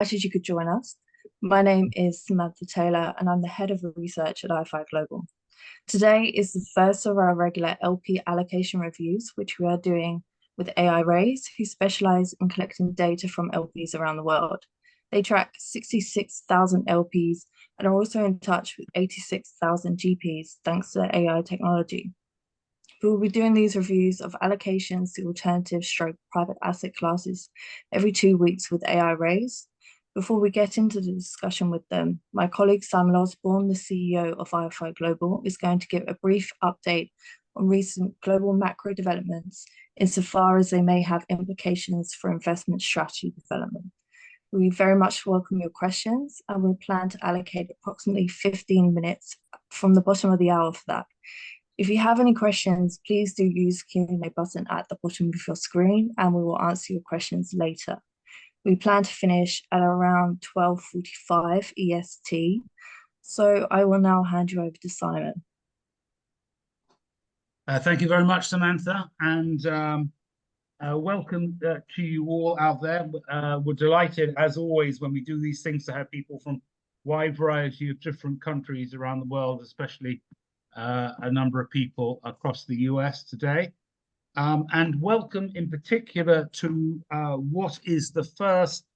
Delighted you could join us. My name is Samantha Taylor, and I'm the head of research at iFi Global. Today is the first of our regular LP allocation reviews, which we are doing with AI Rays, who specialize in collecting data from LPs around the world. They track 66,000 LPs and are also in touch with 86,000 GPs thanks to AI technology. We will be doing these reviews of allocations to alternative stroke private asset classes every 2 weeks with AI Rays. Before we get into the discussion with them, my colleague Simon Osborne, the CEO of iFi Global, is going to give a brief update on recent global macro developments insofar as they may have implications for investment strategy development. We very much welcome your questions, and we plan to allocate approximately 15 minutes from the bottom of the hour for that. If you have any questions, please do use the Q&A button at the bottom of your screen, and we will answer your questions later. We plan to finish at around 12:45 EST, so I will now hand you over to Simon. Thank you very much, Samantha, and welcome to you all out there. We're delighted, as always, when we do these things to have people from a wide variety of different countries around the world, especially a number of people across the US today. And welcome in particular to what is the first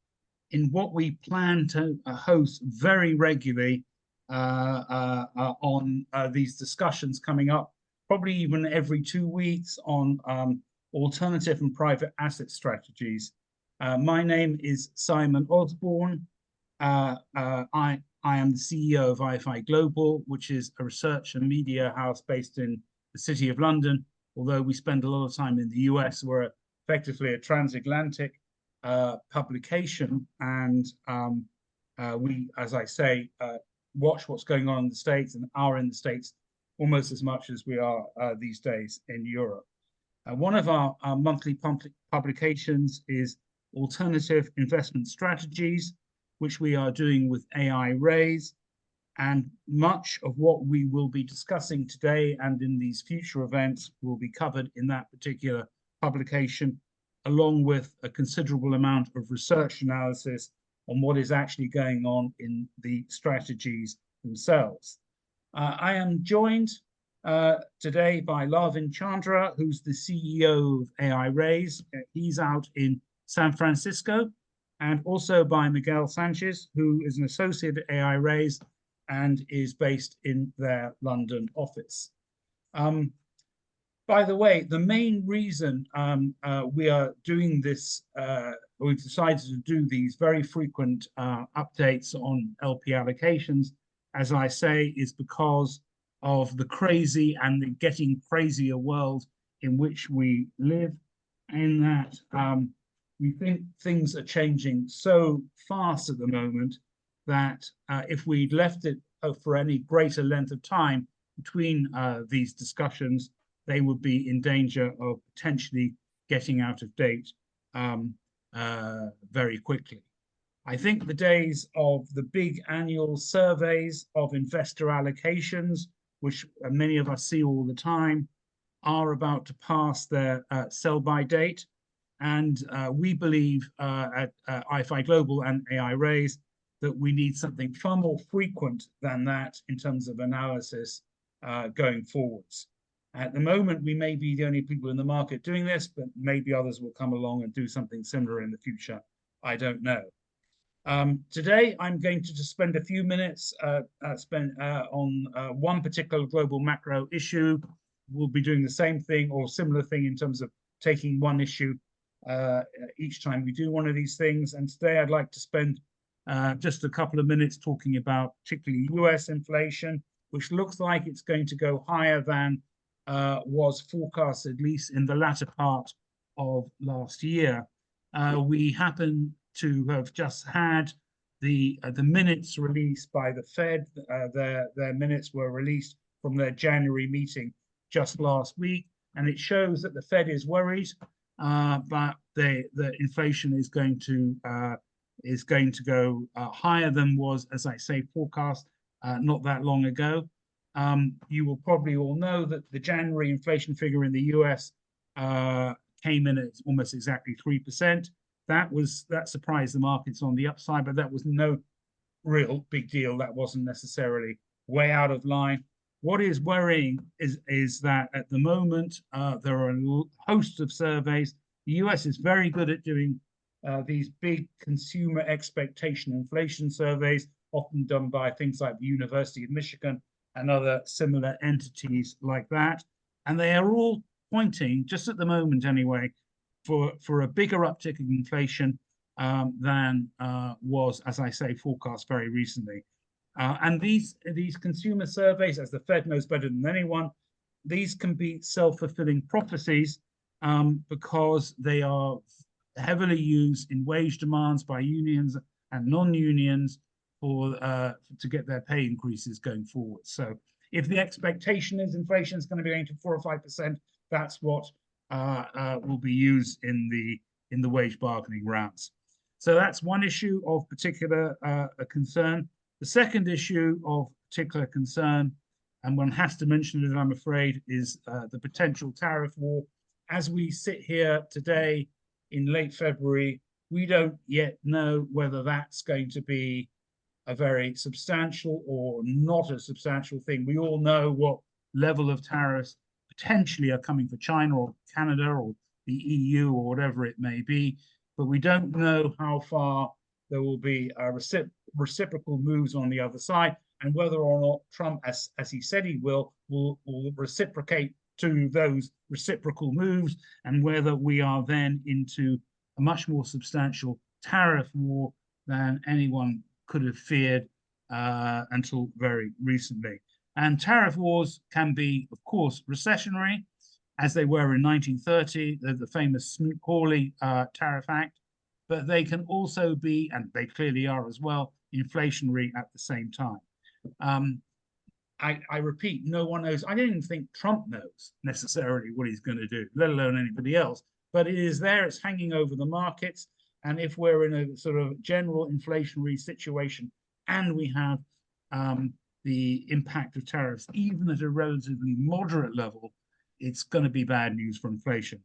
in what we plan to host very regularly on these discussions coming up, probably even every 2 weeks on alternative and private asset strategies. My name is Simon Osborne. I am the CEO of iFi Global, which is a research and media house based in the City of London. Although we spend a lot of time in the US, we're effectively a transatlantic publication, and we, as I say, watch what's going on in the States and are in the States almost as much as we are these days in Europe. One of our monthly publications is Alternative Investment Strategies, which we are doing with AI Rays. And much of what we will be discussing today and in these future events will be covered in that particular publication, along with a considerable amount of research analysis on what is actually going on in the strategies themselves. I am joined today by Lavin Chandra, who's the CEO of AI Rays. He's out in San Francisco, and also by Miguel Sanchez, who is an associate at AI Rays and is based in their London office. By the way, the main reason we are doing this, we've decided to do these very frequent updates on LP allocations, as I say, is because of the crazy and the getting crazier world in which we live, in that we think things are changing so fast at the moment that if we'd left it for any greater length of time between these discussions, they would be in danger of potentially getting out of date very quickly. I think the days of the big annual surveys of investor allocations, which many of us see all the time, are about to pass their sell-by date. And we believe at iFi Global and AI Rays that we need something far more frequent than that in terms of analysis going forwards. At the moment, we may be the only people in the market doing this, but maybe others will come along and do something similar in the future. I don't know. Today, I'm going to just spend a few minutes on one particular global macro issue. We'll be doing the same thing or similar thing in terms of taking one issue each time we do one of these things. And today, I'd like to spend just a couple of minutes talking about particularly US inflation, which looks like it's going to go higher than was forecast, at least in the latter part of last year. We happen to have just had the minutes released by the Fed. Their minutes were released from their January meeting just last week, and it shows that the Fed is worried, but the inflation is going to go higher than was, as I say, forecast not that long ago. You will probably all know that the January inflation figure in the US came in at almost exactly 3%. that surprised the markets on the upside, but that was no real big deal. That wasn't necessarily way out of line. What is worrying is that at the moment there are a host of surveys. The US is very good at doing these big consumer expectation inflation surveys, often done by things like the University of Michigan and other similar entities like that. And they are all pointing, just at the moment anyway, for a bigger uptick in inflation than was, as I say, forecast very recently. And these consumer surveys, as the Fed knows better than anyone, these can be self-fulfilling prophecies because they are heavily used in wage demands by unions and non-unions for to get their pay increases going forward. So if the expectation is inflation is going to be going to 4 or 5%, that's what will be used in the wage bargaining rounds. So that's one issue of particular concern. The second issue of particular concern, and one has to mention it, I'm afraid, is the potential tariff war. As we sit here today in late February, we don't yet know whether that's going to be a very substantial or not a substantial thing. We all know what level of tariffs potentially are coming for China or Canada or the EU or whatever it may be, but we don't know how far there will be reciprocal moves on the other side, and whether or not Trump, as he said he will reciprocate to those reciprocal moves, and whether we are then into a much more substantial tariff war than anyone could have feared until very recently. And tariff wars can be, of course, recessionary, as they were in 1930, the famous Smoot-Hawley Tariff Act, but they can also be, and they clearly are as well, inflationary at the same time. I repeat, no one knows. I don't even think Trump knows necessarily what he's going to do, let alone anybody else. But it is there, it's hanging over the markets. And if we're in a sort of general inflationary situation and we have the impact of tariffs, even at a relatively moderate level, it's going to be bad news for inflation.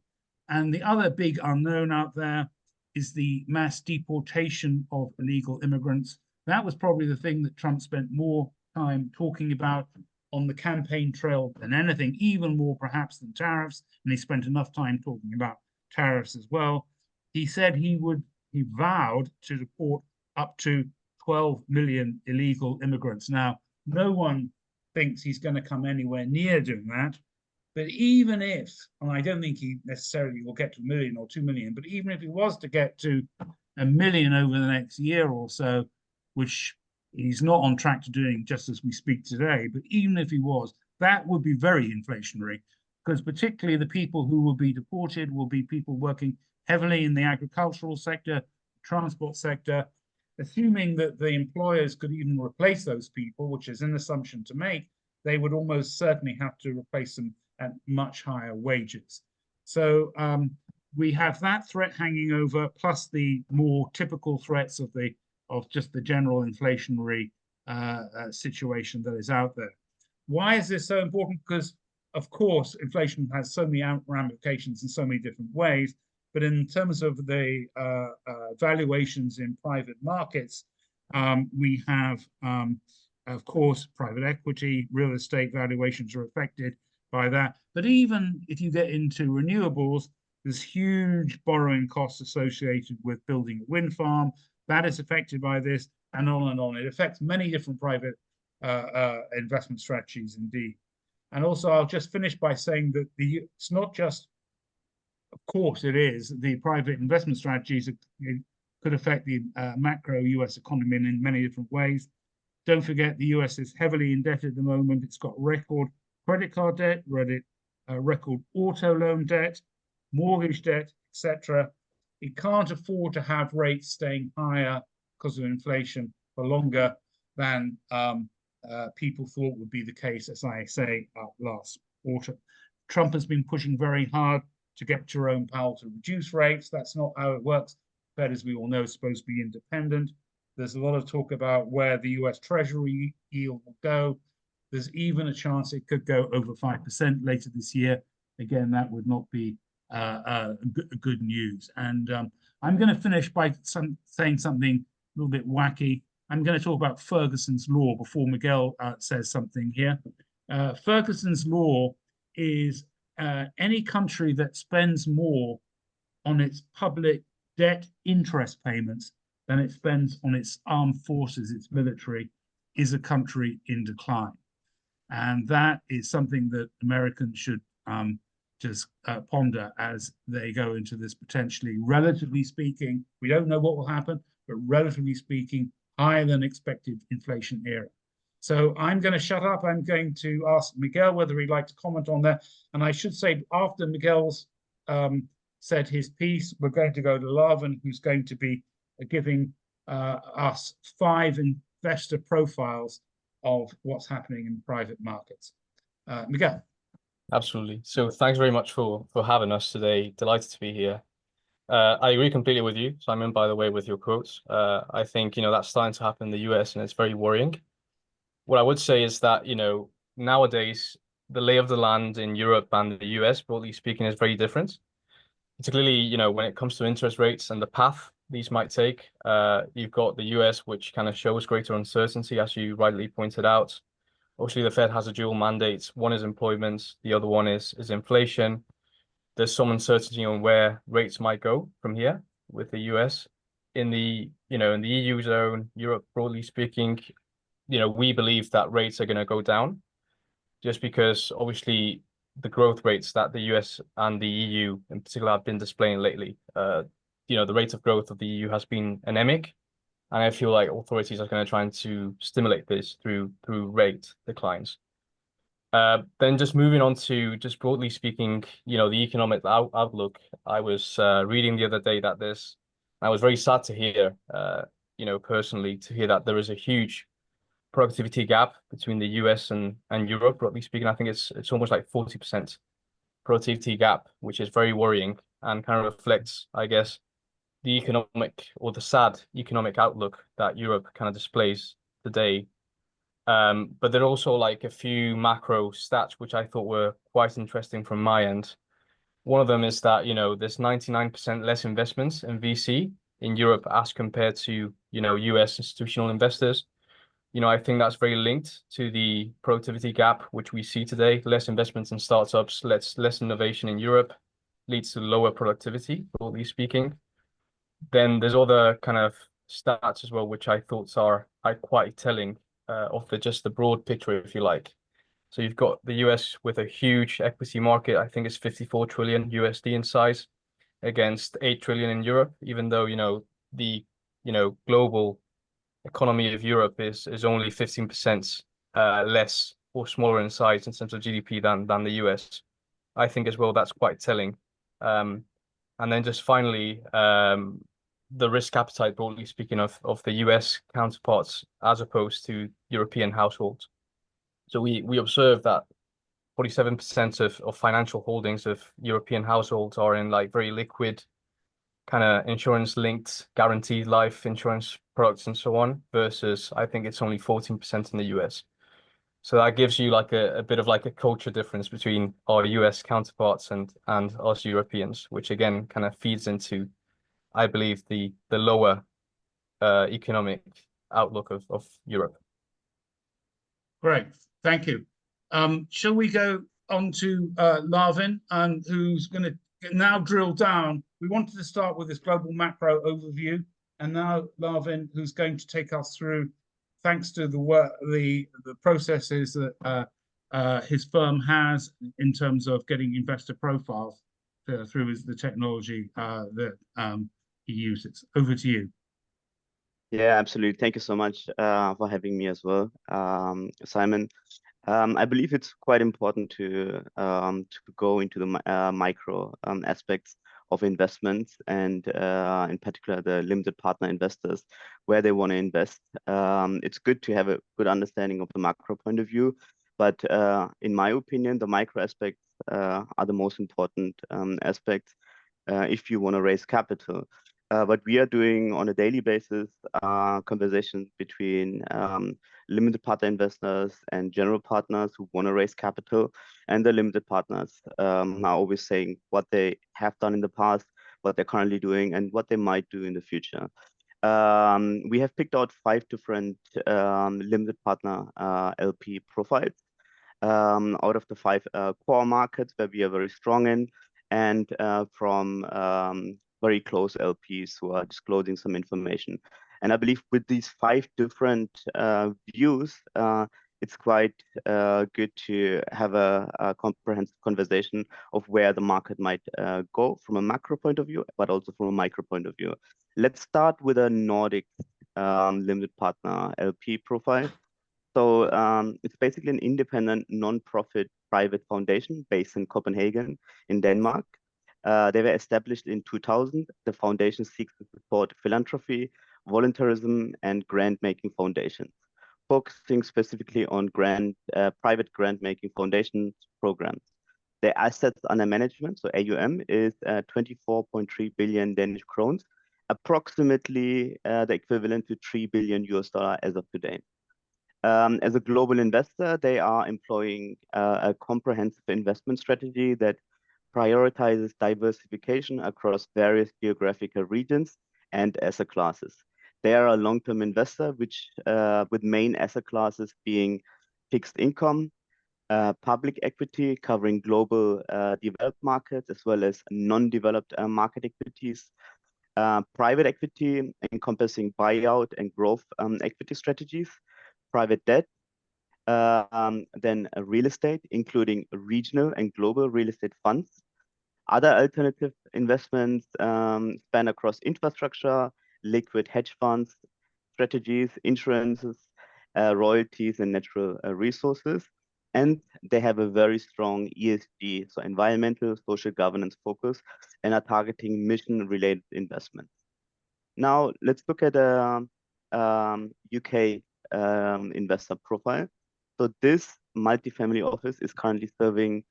And the other big unknown out there is the mass deportation of illegal immigrants. That was probably the thing that Trump spent more time talking about on the campaign trail than anything, even more perhaps than tariffs. And he spent enough time talking about tariffs as well. He said he vowed to deport up to 12 million illegal immigrants. Now, no one thinks he's going to come anywhere near doing that. But even if, and I don't think he necessarily will get to 1 million or 2 million, but even if he was to get to 1 million over the next year or so, which he's not on track to doing just as we speak today, but even if he was, that would be very inflationary, because particularly the people who will be deported will be people working heavily in the agricultural sector, transport sector, assuming that the employers could even replace those people, which is an assumption to make, they would almost certainly have to replace them at much higher wages. So we have that threat hanging over, plus the more typical threats of just the general inflationary situation that is out there. Why is this so important? Because, of course, inflation has so many ramifications in so many different ways. But in terms of the valuations in private markets, we have, of course, private equity, real estate valuations are affected by that. But even if you get into renewables, there's huge borrowing costs associated with building a wind farm. That is affected by this, and on and on. It affects many different private investment strategies indeed. And also, I'll just finish by saying that it's not just, of course, it is the private investment strategies that could affect the macro US economy in many different ways. Don't forget, the US is heavily indebted at the moment. It's got record credit card debt, record auto loan debt, mortgage debt, etc. It can't afford to have rates staying higher because of inflation for longer than people thought would be the case, as I say, last autumn. Trump has been pushing very hard to get Jerome Powell to reduce rates. That's not how it works. The Fed, as we all know, is supposed to be independent. There's a lot of talk about where the US Treasury yield will go. There's even a chance it could go over 5% later this year. Again, that would not be good news. And I'm going to finish by saying something a little bit wacky. I'm going to talk about Ferguson's law before Miguel says something here. Ferguson's law is any country that spends more on its public debt interest payments than it spends on its armed forces, its military, is a country in decline. And that is something that Americans should just ponder as they go into this potentially, relatively speaking, we don't know what will happen, but relatively speaking, higher than expected inflation era. So I'm going to shut up. I'm going to ask Miguel whether he'd like to comment on that. And I should say, after Miguel's said his piece, we're going to go to Larvin, who's going to be giving us 5 investor profiles of what's happening in private markets. Miguel. Absolutely. So thanks very much for having us today. Delighted to be here. I agree completely with you, Simon, by the way, with your quotes. I think, that's starting to happen in the US and it's very worrying. What I would say is that, nowadays, the lay of the land in Europe and the US, broadly speaking, is very different. Particularly, when it comes to interest rates and the path these might take. You've got the US, which kind of shows greater uncertainty, as you rightly pointed out. Obviously, the Fed has a dual mandate. One is employment, the other one is inflation. There's some uncertainty on where rates might go from here with the US. In the EU zone, Europe, broadly speaking, we believe that rates are going to go down just because obviously the growth rates that the US and the EU in particular have been displaying lately, the rate of growth of the EU has been anemic. And I feel like authorities are going to try to stimulate this through rate declines. Then just moving on to just broadly speaking, the economic outlook. I was reading the other day that I was very sad to hear, personally, to hear that there is a huge productivity gap between the US and Europe, broadly speaking. I think it's almost like 40% productivity gap, which is very worrying and kind of reflects, I guess, the economic or the sad economic outlook that Europe kind of displays today. But there are also like a few macro stats which I thought were quite interesting from my end. One of them is that, there's 99% less investments in VC in Europe as compared to, US institutional investors. I think that's very linked to the productivity gap, which we see today. Less investments in startups, less innovation in Europe leads to lower productivity, broadly speaking. Then there's other kind of stats as well, which I thought are quite telling of just the broad picture, if you like. So you've got the US with a huge equity market. I think it's 54 trillion USD in size against 8 trillion in Europe, even though, the, global economy of Europe is only 15% less or smaller in size in terms of GDP than the US. I think as well that's quite telling. And then just finally, the risk appetite, broadly speaking, of the US counterparts as opposed to European households. So we observe that 47% of financial holdings of European households are in like very liquid kind of insurance-linked guaranteed life insurance products and so on, versus I think it's only 14% in the US. So that gives you like a bit of like a culture difference between our US counterparts and us Europeans, which again kind of feeds into, I believe, the lower economic outlook of Europe. Great, thank you. Shall we go on to Larvin, who's going to now drill down? We wanted to start with this global macro overview, and now Larvin, who's going to take us through, thanks to the work, the processes that his firm has in terms of getting investor profiles through the technology that he uses. Over to you. Yeah, absolutely. Thank you so much for having me as well, Simon. I believe it's quite important to go into the micro aspects of investments, and in particular the limited partner investors, where they want to invest. It's good to have a good understanding of the macro point of view, but in my opinion, the micro aspects are the most important aspects if you want to raise capital. What we are doing on a daily basis, conversations between limited partner investors and general partners who want to raise capital, and the limited partners are always saying what they have done in the past, what they're currently doing, and what they might do in the future. We have picked out 5 different limited partner LP profiles out of the 5 core markets where we are very strong in, and from very close LPs who are disclosing some information. And I believe with these 5 different views, it's quite good to have a comprehensive conversation of where the market might go from a macro point of view, but also from a micro point of view. Let's start with a Nordic limited partner LP profile. So it's basically an independent, non-profit private foundation based in Copenhagen, in Denmark. They were established in 2000. The foundation seeks to support philanthropy, volunteerism, and grant-making foundations, focusing specifically on private grant-making foundation programs. Their assets under management, so AUM, is 24.3 billion Danish krones, approximately the equivalent to $3 billion as of today. As a global investor, they are employing a comprehensive investment strategy that prioritizes diversification across various geographical regions and asset classes. They are a long-term investor, with main asset classes being fixed income, public equity covering global developed markets, as well as non-developed market equities, private equity encompassing buyout and growth equity strategies, private debt, then real estate, including regional and global real estate funds. Other alternative investments span across infrastructure, liquid hedge funds, strategies, insurances, royalties, and natural resources. And they have a very strong ESG, so environmental, social governance focus, and are targeting mission-related investments. Now, let's look at a UK investor profile. So this multifamily office is currently serving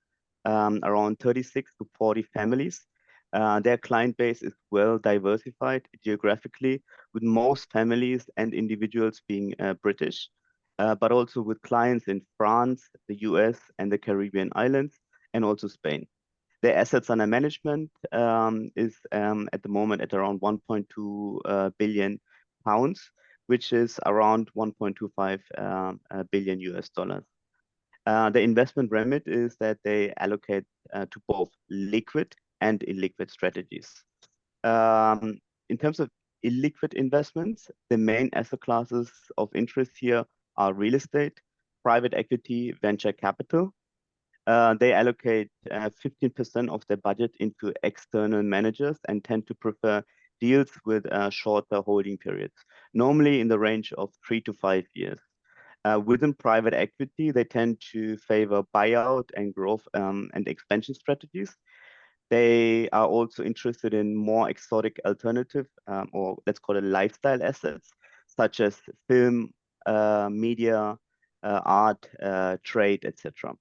around 36 to 40 families. Their client base is well diversified geographically, with most families and individuals being British, but also with clients in France, the US, and the Caribbean islands, and also Spain. Their assets under management is at the moment at around 1.2 billion pounds, which is around 1.25 billion US dollars. The investment remit is that they allocate to both liquid and illiquid strategies. In terms of illiquid investments, the main asset classes of interest here are real estate, private equity, venture capital. They allocate 15% of their budget into external managers and tend to prefer deals with shorter holding periods, normally in the range of 3 to 5 years. Within private equity, they tend to favor buyout and growth and expansion strategies. They are also interested in more exotic alternative, or let's call it lifestyle assets, such as film, media, art, trade, etc.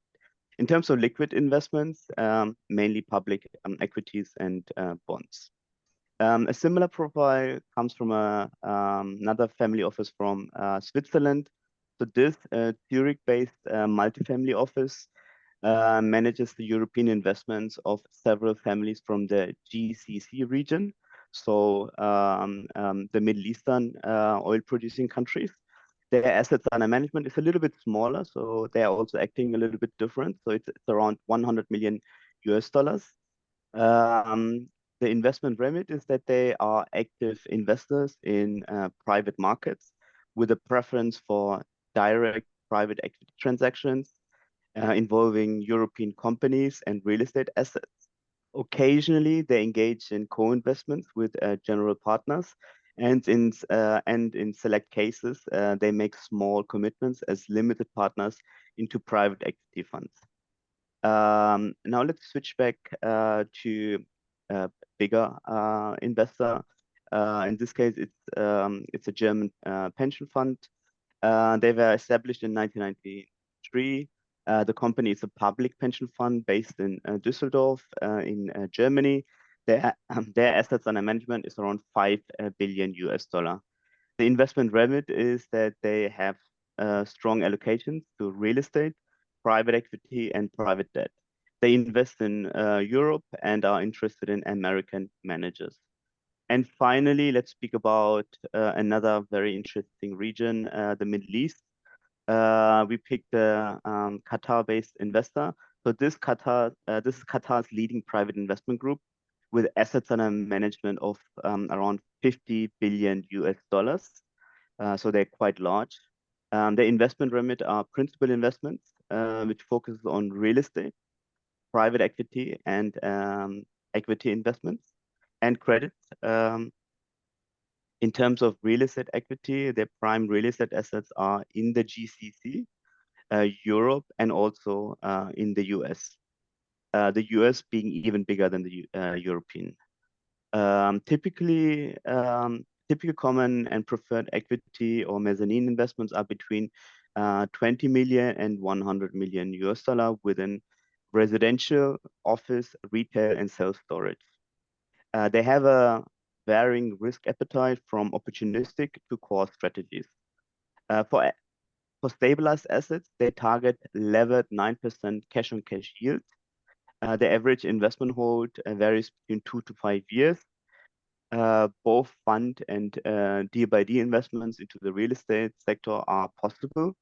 In terms of liquid investments, mainly public equities and bonds. A similar profile comes from another family office from Switzerland. So this Zurich-based multifamily office manages the European investments of several families from the GCC region, so the Middle Eastern oil-producing countries. Their assets under management is a little bit smaller, so they are also acting a little bit different. So it's around 100 million US dollars. The investment remit is that they are active investors in private markets with a preference for direct private equity transactions involving European companies and real estate assets. Occasionally, they engage in co-investments with general partners, and in select cases, they make small commitments as limited partners into private equity funds. Now let's switch back to a bigger investor. In this case, it's a German pension fund. They were established in 1993. The company is a public pension fund based in Düsseldorf in Germany. Their assets under management is around 5 billion US dollar. The investment remit is that they have strong allocations to real estate, private equity, and private debt. They invest in Europe and are interested in American managers. And finally, let's speak about another very interesting region, the Middle East. We picked a Qatar-based investor. So this is Qatar's leading private investment group with assets under management of around 50 billion US dollars. So they're quite large. Their investment remit are principal investments, which focuses on real estate, private equity, and equity investments and credit. In terms of real estate equity, their prime real estate assets are in the GCC, Europe, and also in the US. The US being even bigger than the European. Typical common and preferred equity or mezzanine investments are between 20 million and 100 million US dollar within residential, office, retail, and self-storage. They have a varying risk appetite from opportunistic to core strategies. For stabilized assets, they target levered 9% cash on cash yield. The average investment hold varies between 2 to 5 years. Both fund and deal by deal investments into the real estate sector are possible.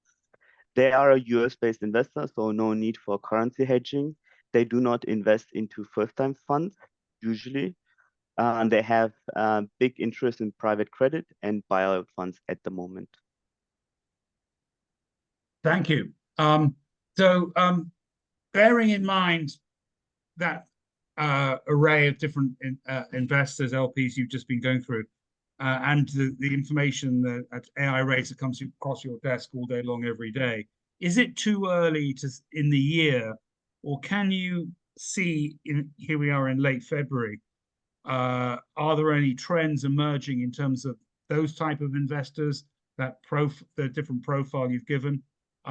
They are a US-based investor, so no need for currency hedging. They do not invest into first-time funds, usually. And they have big interest in private credit and buyout funds at the moment. Thank you. Bearing in mind that array of different investors, LPs you've just been going through, and the information that at AI rates that comes across your desk all day long, every day, is it too early in the year, or can you see, here we are in late February, are there any trends emerging in terms of those type of investors, the different profile you've given,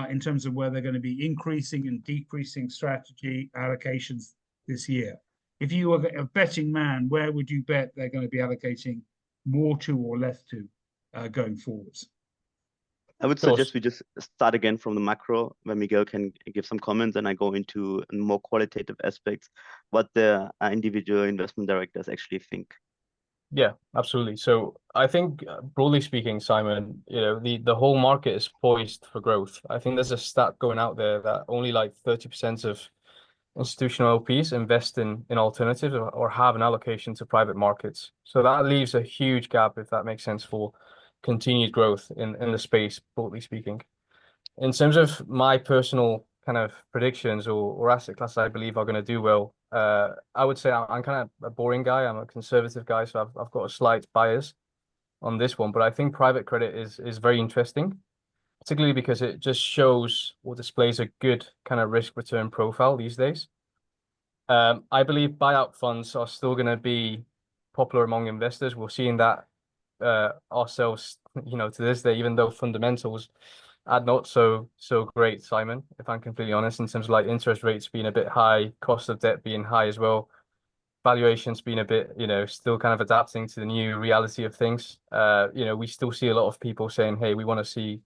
in terms of where they're going to be increasing and decreasing strategy allocations this year? If you were a betting man, where would you bet they're going to be allocating more to or less to going forwards? I would suggest we just start again from the macro, where Miguel can give some comments, and I go into more qualitative aspects, what the individual investment directors actually think. Yeah, absolutely. So I think broadly speaking, Simon, the whole market is poised for growth. I think there's a stat going out there that only like 30% of institutional LPs invest in alternatives or have an allocation to private markets. So that leaves a huge gap, if that makes sense, for continued growth in the space, broadly speaking. In terms of my personal kind of predictions or asset classes I believe are going to do well, I would say I'm kind of a boring guy. I'm a conservative guy, so I've got a slight bias on this one. But I think private credit is very interesting, particularly because it just shows or displays a good kind of risk return profile these days. I believe buyout funds are still going to be popular among investors. We're seeing that ourselves, to this day, even though fundamentals are not so great, Simon, if I'm completely honest, in terms of like interest rates being a bit high, cost of debt being high as well, valuations being a bit, still kind of adapting to the new reality of things. We still see a lot of people saying, hey, we want to see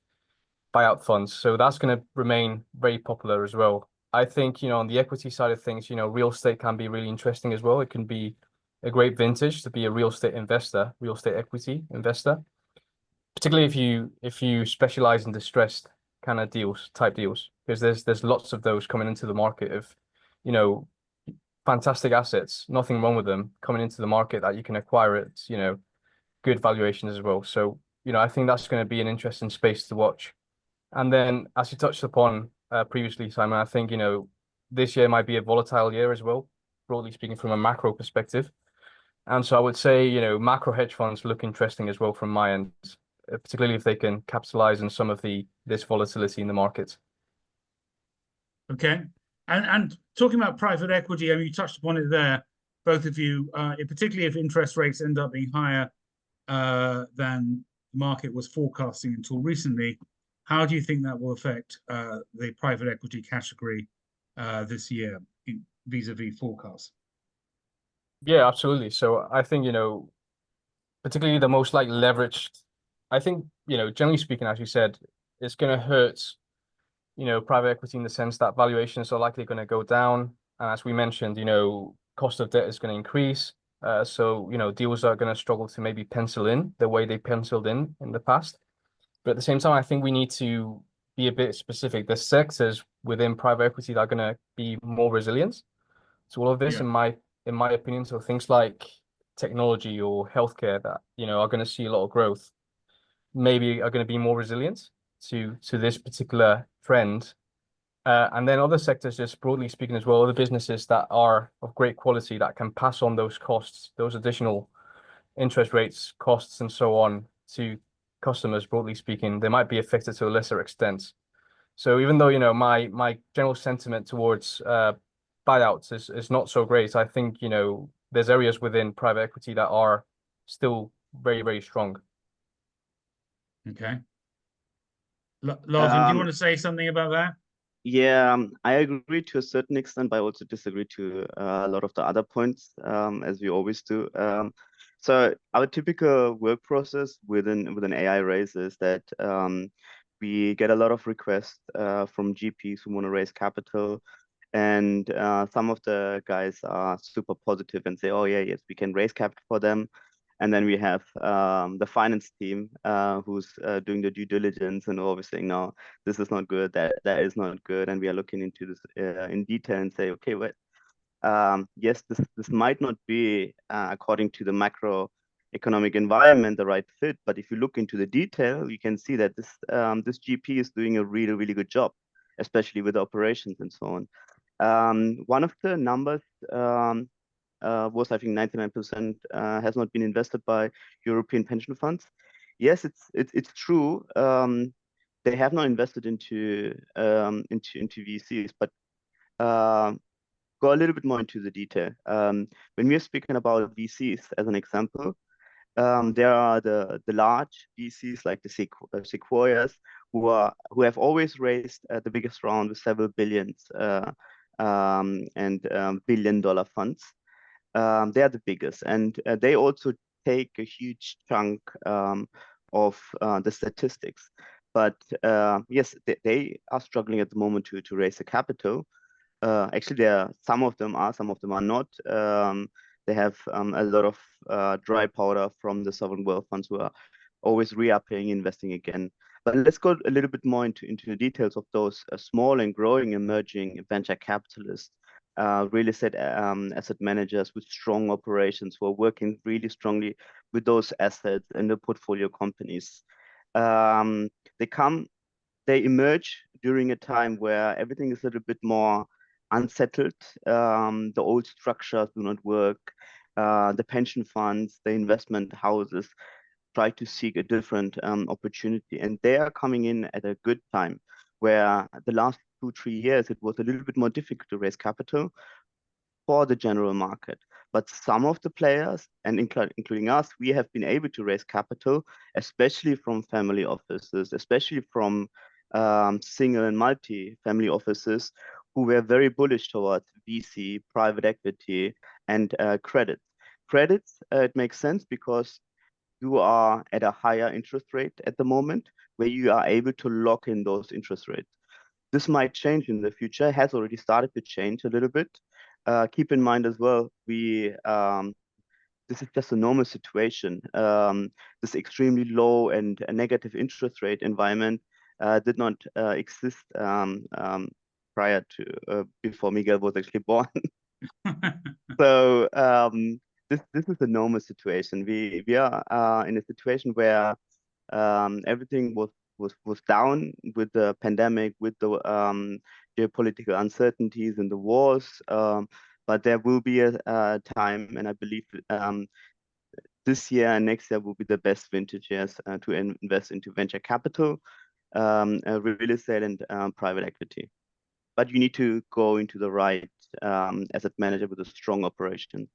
buyout funds. So that's going to remain very popular as well. I think, on the equity side of things, real estate can be really interesting as well. It can be a great vintage to be a real estate investor, real estate equity investor, particularly if you specialize in distressed kind of type deals, because there's lots of those coming into the market of, fantastic assets, nothing wrong with them, coming into the market that you can acquire at, good valuations as well. So, I think that's going to be an interesting space to watch. And then, as you touched upon previously, Simon, I think, this year might be a volatile year as well, broadly speaking, from a macro perspective. And so I would say, macro hedge funds look interesting as well from my end, particularly if they can capitalize on some of this volatility in the market. Okay. And talking about private equity, I mean, you touched upon it there, both of you, particularly if interest rates end up being higher than the market was forecasting until recently. How do you think that will affect the private equity category this year vis-a-vis forecasts? Yeah, absolutely. So I think, particularly the most like leveraged, I think, generally speaking, as you said, it's going to hurt, private equity in the sense that valuations are likely going to go down. And as we mentioned, cost of debt is going to increase. So, deals are going to struggle to maybe pencil in the way they penciled in the past. But at the same time, I think we need to be a bit specific. There's sectors within private equity that are going to be more resilient to all of this, Yeah. in my opinion. So things like technology or healthcare that, are going to see a lot of growth, maybe are going to be more resilient to this particular trend. And then other sectors, just broadly speaking as well, other businesses that are of great quality that can pass on those costs, those additional interest rates, costs, and so on to customers, broadly speaking, they might be affected to a lesser extent. So even though, my general sentiment towards buyouts is not so great, I think, there's areas within private equity that are still very, very strong. Okay. Larvin, do you Um, want to say something about that? Yeah, I agree to a certain extent, but I also disagree to a lot of the other points, as we always do. So our typical work process within AI raise is that we get a lot of requests from GPs who want to raise capital, and some of the guys are super positive and say, "Oh yeah, yes, we can raise capital for them." And then we have the finance team who's doing the due diligence and always saying, no, this is not good, that is not good. And we are looking into this in detail and say, okay, wait, yes, this might not be according to the macroeconomic environment the right fit, but if you look into the detail, you can see that this GP is doing a really, really good job, especially with operations and so on. One of the numbers was, I think, 99% has not been invested by European pension funds. Yes, it's true. They have not invested into VCs, but go a little bit more into the detail. When we're speaking about VCs as an example, there are the large VCs like the Sequoias who have always raised the biggest round with several billions and billion-dollar funds. They are the biggest, and they also take a huge chunk of the statistics. But yes, they are struggling at the moment to raise the capital. Actually, some of them are, some of them are not. They have a lot of dry powder from the sovereign wealth funds who are always re-upping, investing again. But let's go a little bit more into the details of those small and growing emerging venture capitalists, real estate asset managers with strong operations who are working really strongly with those assets and the portfolio companies. Um, they come they emerge during a time where everything is a little bit more unsettled. The old structures do not work. The pension funds, the investment houses try to seek a different opportunity, and they are coming in at a good time where the last 2, 3 years it was a little bit more difficult to raise capital for the general market. But some of the players, and including us, we have been able to raise capital, especially from family offices, especially from single and multi-family offices who were very bullish towards VC, private equity, and credit. Credits, it makes sense because you are at a higher interest rate at the moment where you are able to lock in those interest rates. This might change in the future, has already started to change a little bit. Keep in mind as well, this is just a normal situation. This extremely low and a negative interest rate environment did not exist prior to before Miguel was actually born. So this is a normal situation. We are in a situation where everything was down with the pandemic, with the geopolitical uncertainties and the wars. But there will be a time, and I believe this year and next year will be the best vintage years to invest into venture capital, real estate, and private equity. But you need to go into the right asset manager with a strong operation.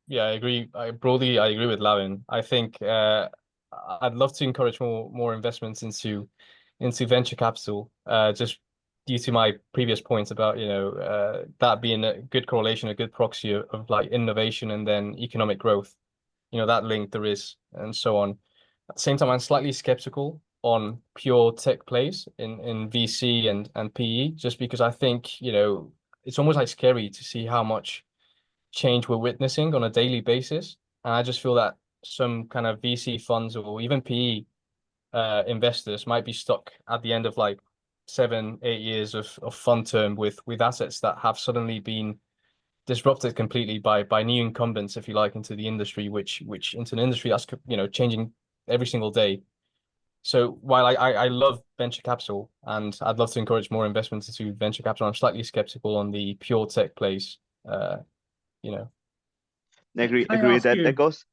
Yeah, I agree. I agree with Lavin. I think I'd love to encourage more investments into venture capital. Just due to my previous points about that being a good correlation, a good proxy of like innovation and then economic growth. That link there is, and so on. At the same time, I'm slightly skeptical on pure tech plays in VC and PE, just because I think it's almost like scary to see how much change we're witnessing on a daily basis. And I just feel that some kind of VC funds or even PE investors might be stuck at the end of like 7, 8 years of fund term with assets that have suddenly been disrupted completely by new incumbents, if you like, into the industry, which into an industry that's changing every single day. So while I love venture capital and I'd love to encourage more investments into venture capital, I'm slightly skeptical on the pure tech plays. Uh, you know. Agree, Can I agree. ask you? That goes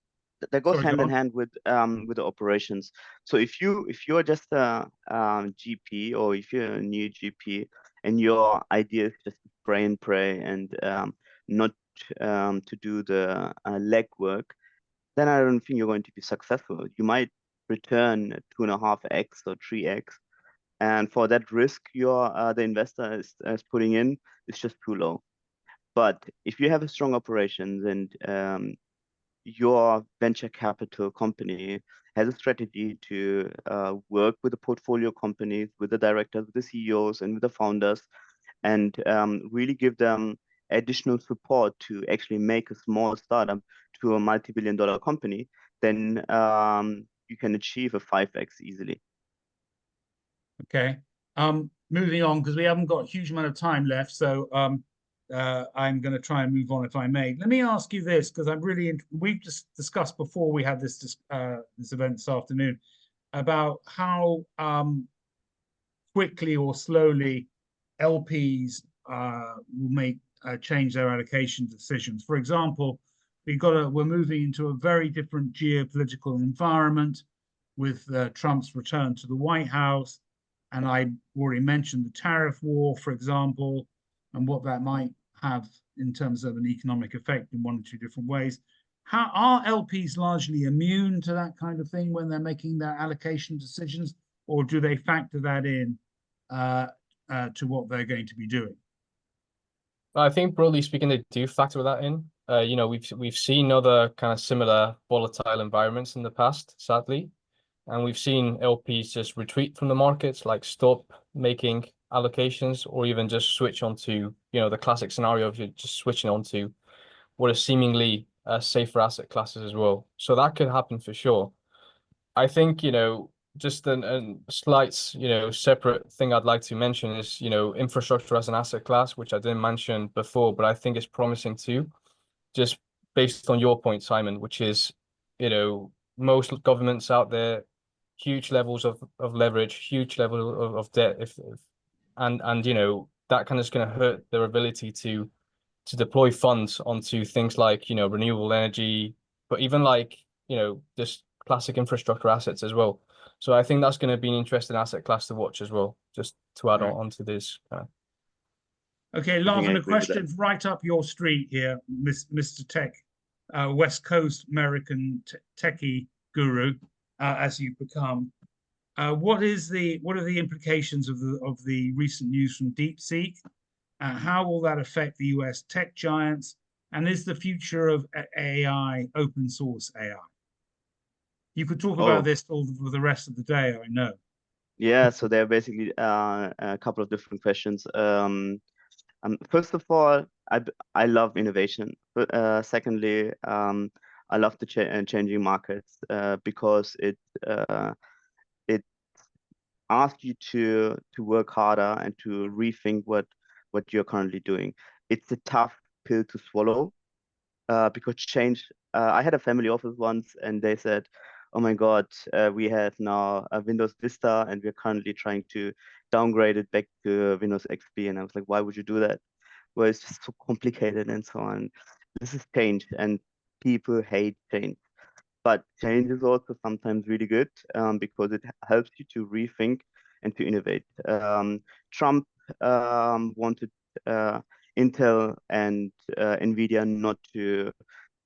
Sorry, go hand in on. hand with the operations. So if you're just a GP, or if you're a new GP and your idea is just to pray and pray and not to do the legwork, then I don't think you're going to be successful. You might return 2.5x or 3x, and for that risk the investor is putting in is just too low. But if you have a strong operations and your venture capital company has a strategy to work with the portfolio companies, with the directors, with the CEOs, and with the founders, and really give them additional support to actually make a small startup to a multi-billion-dollar company, then you can achieve a 5x easily. Okay. Moving on, because we haven't got a huge amount of time left, so I'm going to try and move on if I may. Let me ask you this, because we've just discussed before we had this event this afternoon about how quickly or slowly LPs will change their allocation decisions. For example, we're moving into a very different geopolitical environment with Trump's return to the White House. And I already mentioned the tariff war, for example, and what that might have in terms of an economic effect in one or two different ways. How are LPs largely immune to that kind of thing when they're making their allocation decisions, or do they factor that in to what they're going to be doing? I think broadly speaking, they do factor that in. We've seen other kind of similar volatile environments in the past, sadly. And we've seen LPs just retreat from the markets, like stop making allocations, or even just switch onto, the classic scenario of just switching onto what are seemingly safer asset classes as well. So that could happen for sure. I think, just a slight, separate thing I'd like to mention is, infrastructure as an asset class, which I didn't mention before, but I think is promising too, just based on your point, Simon, which is, most governments out there, huge levels of leverage, huge level of debt, and that kind of is going to hurt their ability to deploy funds onto things like renewable energy, but even like just classic infrastructure assets as well. So I think that's going to be an interesting asset class to watch as well. Just to add on to this. Okay, I think I Lavin, a agree with that. question right up your street here, Mr. Tech, West Coast American techie guru, as you've become. What are the implications of the recent news from DeepSeek? How will that affect the US tech giants? And is the future of AI open source AI? You could talk about this for the rest of the day, I know. Yeah, so there are basically a couple of different questions. First of all, I love innovation. But secondly, I love the changing markets because it asks you to work harder and to rethink what you're currently doing. It's a tough pill to swallow because change. I had a family office once, and they said, "Oh my God, we have now a Windows Vista, and we're currently trying to downgrade it back to Windows XP." And I was like, "Why would you do that?" Well, it's just so complicated and so on. This is change, and people hate change. But change is also sometimes really good because it helps you to rethink and to innovate. Trump wanted Intel and NVIDIA not to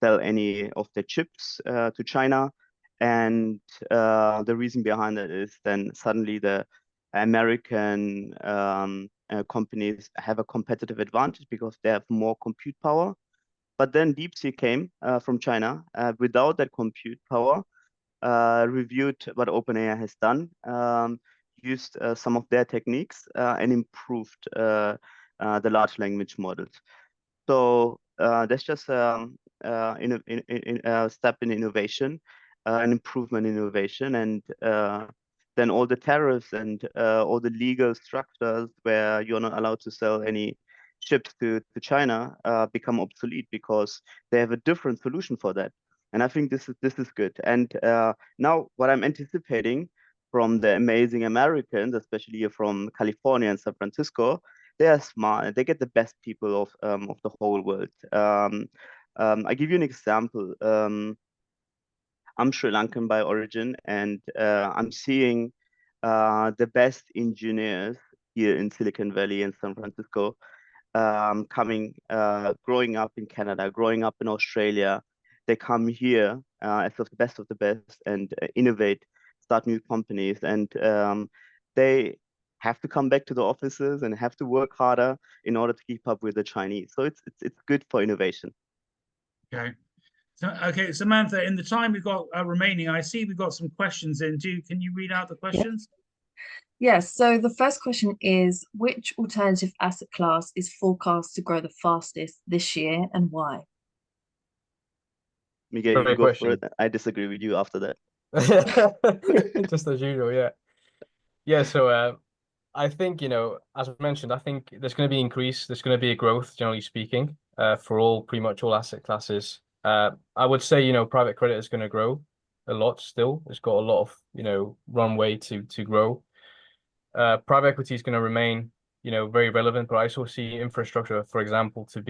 sell any of their chips to China. And the reason behind that is then suddenly the American companies have a competitive advantage because they have more compute power. But then DeepSeek came from China without that compute power, reviewed what OpenAI has done, used some of their techniques and improved the large language models. So that's just a step in innovation, an improvement in innovation, and then all the tariffs and all the legal structures where you're not allowed to sell any chips to China become obsolete because they have a different solution for that. And I think this is good. And now what I'm anticipating from the amazing Americans, especially from California and San Francisco, they are smart. They get the best people of the whole world. I give you an example. I'm Sri Lankan by origin, and I'm seeing the best engineers here in Silicon Valley and San Francisco growing up in Canada, growing up in Australia. They come here as of the best and innovate, start new companies, and they have to come back to the offices and have to work harder in order to keep up with the Chinese. So it's good for innovation. Okay. So, okay, Samantha, in the time we've got remaining, I see we've got some questions in. Can you read out the questions? Yes, so the first question is, which alternative asset class is forecast to grow the fastest this year and why? Miguel, you Great go for question. it. I disagree with you after that. Just as usual, yeah. Yeah, so I think, as I mentioned, I think there's going to be there's going to be a growth, generally speaking, for pretty much all asset classes. I would say, private credit is going to grow a lot still. It's got a lot of, runway to grow. Private equity is going to remain, very relevant, but I also see infrastructure, for example, to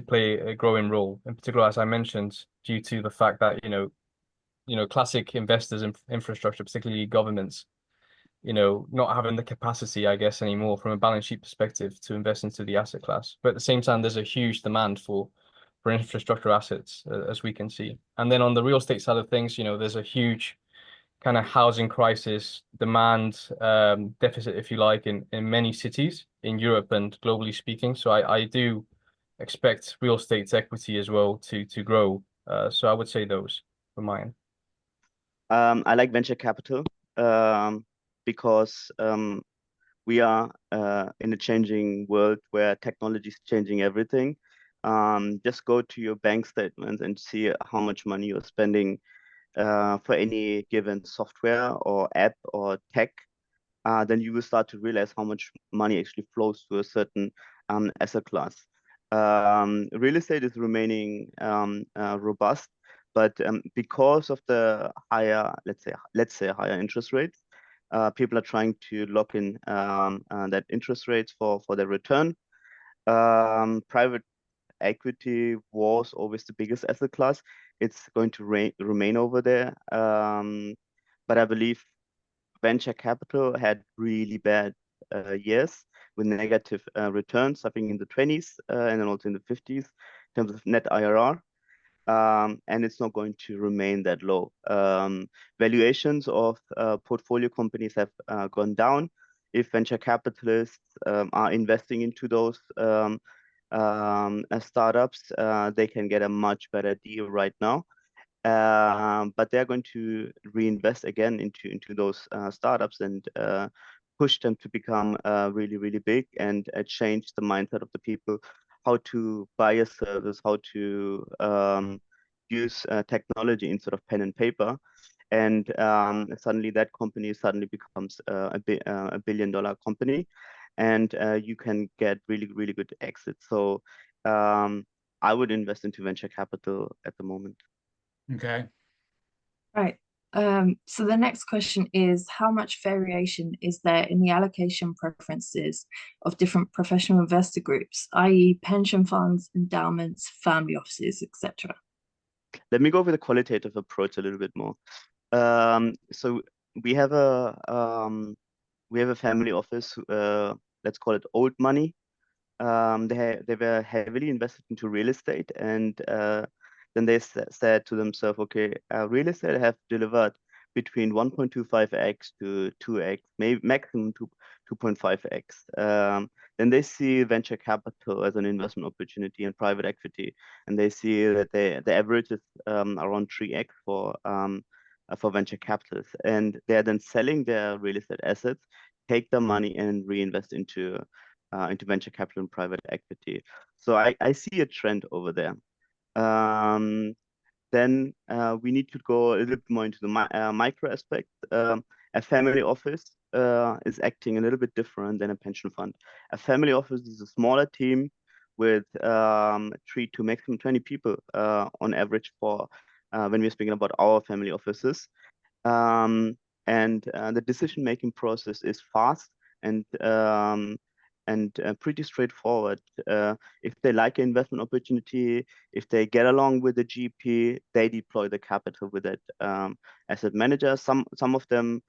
play a growing role, in particular, as I mentioned, due to the fact that, classic investors in infrastructure, particularly governments, not having the capacity, I guess, anymore from a balance sheet perspective to invest into the asset class. But at the same time, there's a huge demand for infrastructure assets, as we can see. And then on the real estate side of things, there's a huge kind of housing crisis, demand deficit, if you like, in many cities in Europe and globally speaking. So I do expect real estate equity as well to grow. So I would say those for mine. I like venture capital because we are in a changing world where technology is changing everything. Just go to your bank statements and see how much money you're spending for any given software or app or tech. Then you will start to realize how much money actually flows to a certain asset class. Real estate is remaining robust, but because of the higher, let's say higher interest rates, people are trying to lock in that interest rates for their return. Private equity was always the biggest asset class. It's going to remain over there. But I believe venture capital had really bad years with negative returns, I think in the 20s and then also in the 50s in terms of net IRR. And it's not going to remain that low. Valuations of portfolio companies have gone down. If venture capitalists are investing into those startups, they can get a much better deal right now. But they're going to reinvest again into those startups and push them to become really, really big and change the mindset of the people, how to buy a service, how to use technology instead of pen and paper. And suddenly that company becomes a billion-dollar company, and you can get really, really good exits. So I would invest into venture capital at the moment. Okay. Right. So the next question is, how much variation is there in the allocation preferences of different professional investor groups, i.e. pension funds, endowments, family offices, etc.? Let me go with a qualitative approach a little bit more. So we have a family office, let's call it old money. They were heavily invested into real estate, and then they said to themselves, okay, real estate have delivered between 1.25x to 2x, maybe maximum 2.5x. Then they see venture capital as an investment opportunity and private equity, and they see that the average is around 3x for venture capitalists, and they're then selling their real estate assets, take the money and reinvest into into venture capital and private equity. So I see a trend over there. Then we need to go a little bit more into the micro aspect. A family office is acting a little bit different than a pension fund. A family office is a smaller team with 3 to maximum 20 people on average for when we're speaking about our family offices. Um, and the decision-making process is fast and pretty straightforward. If they like an investment opportunity, if they get along with the GP, they deploy the capital with that asset manager. Some of them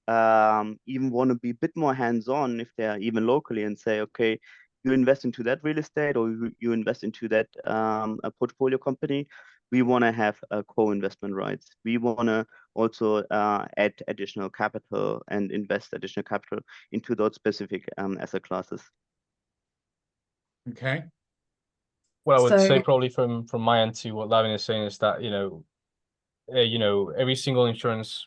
even want to be a bit more hands-on if they are even locally and say, okay, you invest into that real estate or you invest into that a portfolio company. We want to have co-investment rights. We want to also add additional capital and invest additional capital into those specific asset classes. Okay. What I would So say probably from my end to what Lavin is saying is that, every single insurance,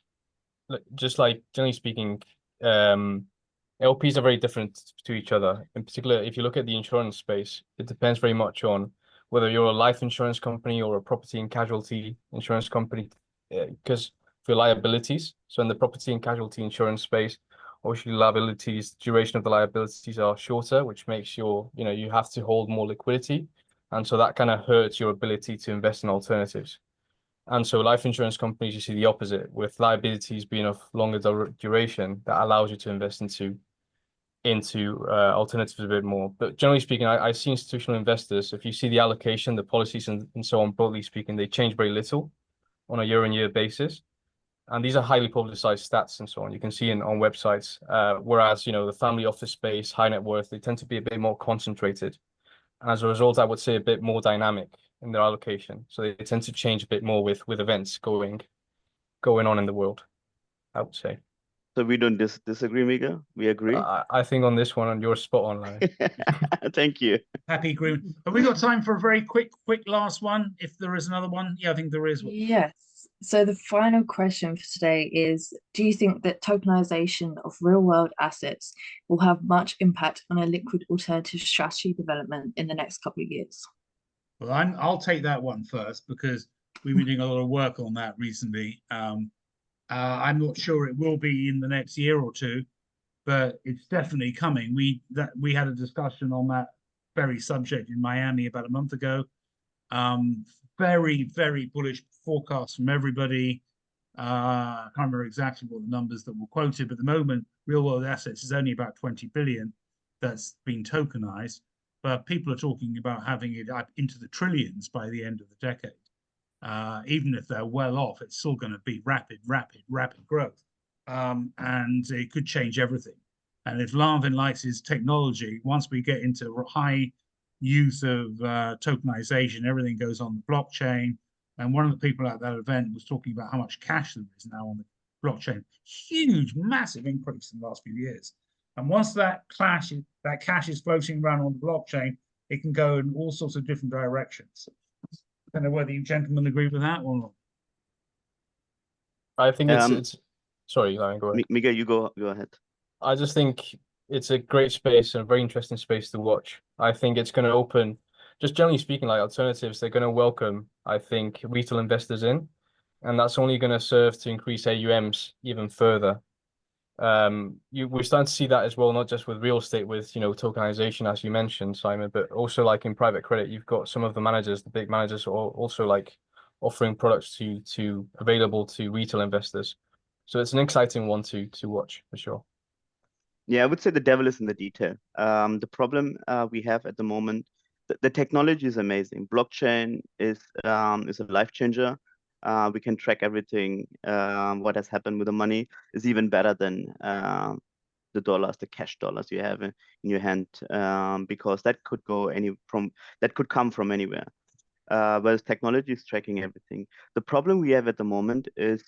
just like generally speaking, LPs are very different to each other. In particular, if you look at the insurance space, it depends very much on whether you're a life insurance company or a property and casualty insurance company, because for liabilities. So in the property and casualty insurance space, obviously liabilities, duration of the liabilities are shorter, which makes you have to hold more liquidity. And so that kind of hurts your ability to invest in alternatives. And so life insurance companies, you see the opposite, with liabilities being of longer duration that allows you to invest into alternatives a bit more. But generally speaking, I see institutional investors, if you see the allocation, the policies and so on, broadly speaking, they change very little on a year-on-year basis. And these are highly publicized stats and so on. You can see on websites, whereas, the family office space, high net worth, they tend to be a bit more concentrated. And as a result, I would say a bit more dynamic in their allocation. So they tend to change a bit more with events going on in the world, I would say. So we don't disagree, Mika. We agree. I think on this one, and you're spot on, Larry. Thank you. Happy agreement. Have we got time for a very quick last one? If there is another one, yeah, I think there is. yes. So the final question for today is, do you think that tokenization of real-world assets will have much impact on a liquid alternative strategy development in the next couple of years? Well, I'll take that one first because we've been doing a lot of work on that recently. I'm not sure it will be in the next year or two, but it's definitely coming. We had a discussion on that very subject in Miami about a month ago. Very, very bullish forecasts from everybody. I can't remember exactly what the numbers that were quoted, but at the moment, real world assets is only about 20 billion that's been tokenized, but people are talking about having it up into the trillions by the end of the decade. Even if they're well off, it's still going to be rapid growth. And it could change everything. And if Larvin likes his technology, once we get into high use of tokenization, everything goes on the blockchain. And one of the people at that event was talking about how much cash there is now on the blockchain. Huge, massive increase in the last few years. And once that cash is floating around on the blockchain, it can go in all sorts of different directions. I don't know whether you gentlemen agree with that or not. I think it's sorry, Larry, go ahead. Mika, you go ahead. I just think it's a great space and a very interesting space to watch. I think it's going to open, just generally speaking, like alternatives, they're going to welcome, I think, retail investors in, and that's only going to serve to increase AUMs even further. We're starting to see that as well, not just with real estate, with tokenization, as you mentioned, Simon, but also like in private credit, you've got some of the managers, the big managers, are also like offering products to available to retail investors. So it's an exciting one to watch for sure. Yeah, I would say the devil is in the detail. The problem we have at the moment, the technology is amazing. Blockchain is a life changer. We can track everything. What has happened with the money is even better than the dollars, the cash dollars you have in your hand, because that could come from anywhere. Whereas technology is tracking everything. The problem we have at the moment is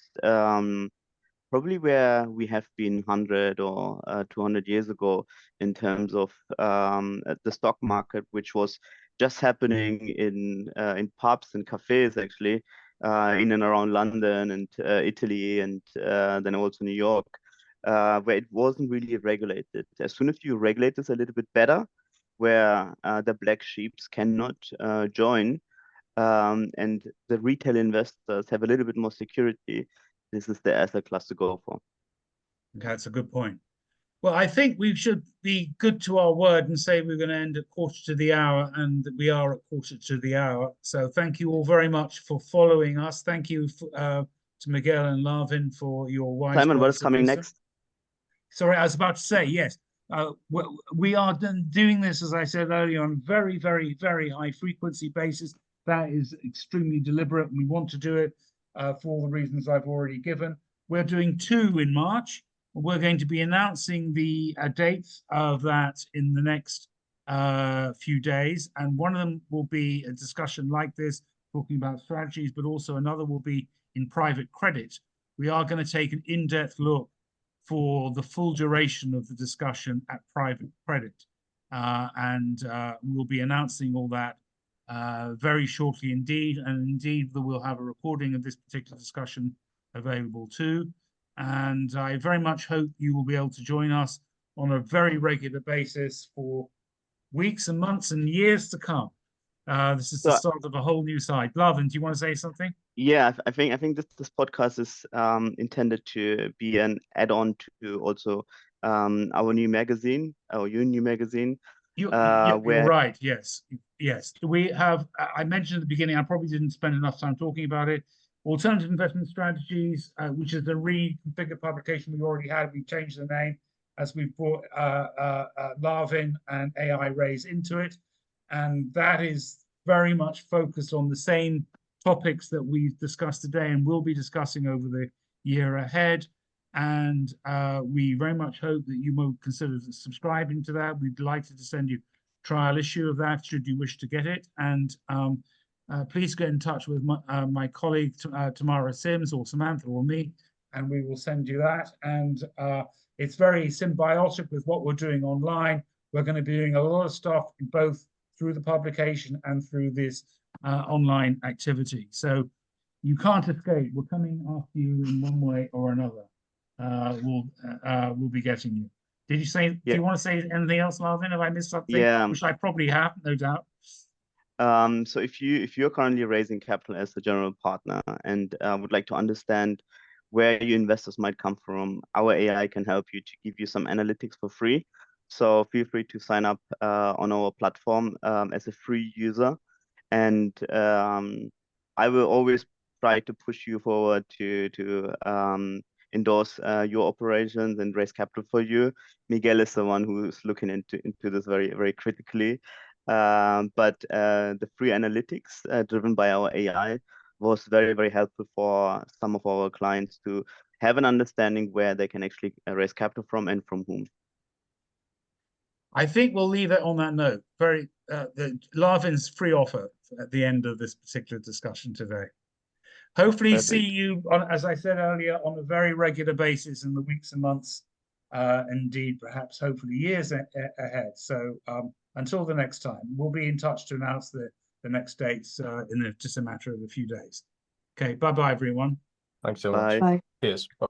probably where we have been 100 or 200 years ago in terms of the stock market, which was just happening in pubs and cafes, actually, in and around London and Italy, and then also New York, where it wasn't really regulated. As soon as you regulate this a little bit better, where the black sheeps cannot join, and the retail investors have a little bit more security. This is the asset class to go for. That's a good point. Well, I think we should be good to our word and say we're going to end at 1/4 to the hour, and we are at 1/4 to the hour. So thank you all very much for following us. Thank you to Miguel and Larvin for your wise Simon, what words is of coming wisdom. next? Sorry, I was about to say, yes. We are doing this, as I said earlier, on a very, very, very high frequency basis. That is extremely deliberate, and we want to do it for all the reasons I've already given. We're doing 2 in March. We're going to be announcing the dates of that in the next few days. And one of them will be a discussion like this, talking about strategies, but also another will be in private credit. We are going to take an in-depth look for the full duration of the discussion at private credit. And we'll be announcing all that very shortly indeed. And indeed, we'll have a recording of this particular discussion available too. And I very much hope you will be able to join us on a very regular basis for weeks and months and years to come. This is the start of a whole new side. Larvin, do you want to say something? Yeah, I think this podcast is intended to be an add-on to also our new magazine, our new magazine. You're where right. Yes, yes. We have. I mentioned at the beginning. I probably didn't spend enough time talking about it. Alternative investment strategies, which is the reconfigured publication we already had. We changed the name as we brought Larvin and AI Raise into it, and that is very much focused on the same topics that we've discussed today and will be discussing over the year ahead. And we very much hope that you will consider subscribing to that. We'd be delighted to send you a trial issue of that should you wish to get it. And please get in touch with my colleague Tamara Sims or Samantha or me, and we will send you that. And it's very symbiotic with what we're doing online. We're going to be doing a lot of stuff both through the publication and through this online activity. So you can't escape. We're coming after you in one way or another. We'll be getting you. Did you say? Yeah. Do you want to say anything else, Larvin? Have I missed something? Yeah. Which I probably have, no doubt. So if you're currently raising capital as a general partner and would like to understand where your investors might come from, our AI can help you to give you some analytics for free. So feel free to sign up on our platform as a free user, and I will always try to push you forward to endorse your operations and raise capital for you. Miguel is the one who's looking into this very, very critically. But the free analytics driven by our AI was very, very helpful for some of our clients to have an understanding where they can actually raise capital from and from whom. I think we'll leave it on that note. The Larvin's free offer at the end of this particular discussion today. Hopefully Perfect. see you, as I said earlier, on a very regular basis in the weeks and months, indeed, perhaps hopefully years ahead. So until the next time, we'll be in touch to announce the next dates in just a matter of a few days. Okay, bye-bye, everyone. Thanks so Bye. much. Bye. Cheers. Bye.